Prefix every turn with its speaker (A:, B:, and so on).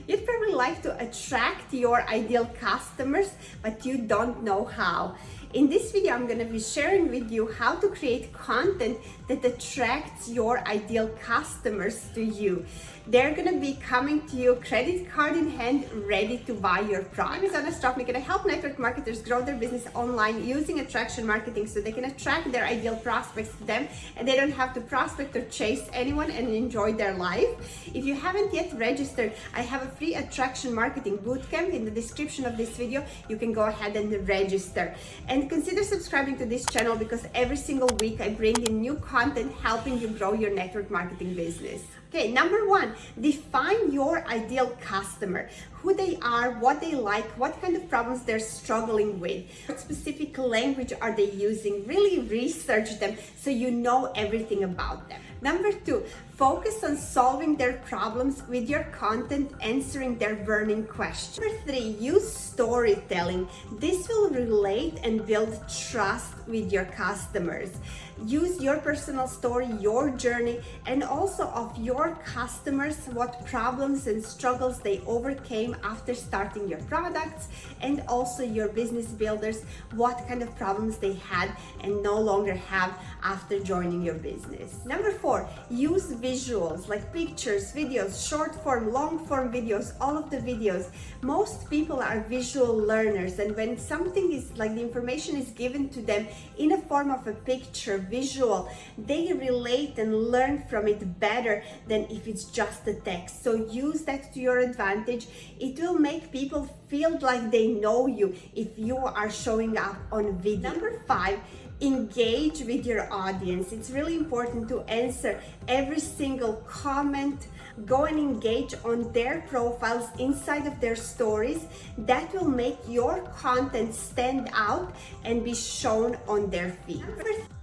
A: You'd probably like to attract your ideal customers, but you don't know how. In this video, I'm going to be sharing with you how to create content that attracts your ideal customers to you. They're going to be coming to you credit card in hand, ready to buy your product. My name is Anna. I'm going to help network marketers grow their business online using attraction marketing so they can attract their ideal prospects to them and they don't have to prospect or chase anyone and enjoy their life. If you haven't yet registered, I have a free Attraction Marketing Bootcamp in the description of this video. You can go ahead and register. And consider subscribing to this channel because every single week I bring in new content helping you grow your network marketing business. Okay, number one, define your ideal customer, who they are, what they like, what kind of problems they're struggling with, what specific language are they using. Really research them so you know everything about them. Number two, focus on solving their problems with your content, answering their burning questions. Number three, use storytelling. This will relate and build trust with your customers. Use your personal story, your journey, and also of your customers, what problems and struggles they overcame after starting your products, and also your business builders, what kind of problems they had and no longer have after joining your business. Number four, use visuals like pictures, videos, short form, long form videos, all of the videos. Most people are visual learners, and when something is like the information is given to them in a form of a picture, visual, they relate and learn from it better than if it's just a text. So use that to your advantage. It will make people feel like they know you if you are showing up on video. Number five, engage with your audience. It's really important to answer every single comment. Go and engage on their profiles inside of their stories. That will make your content stand out and be shown on their feed. Number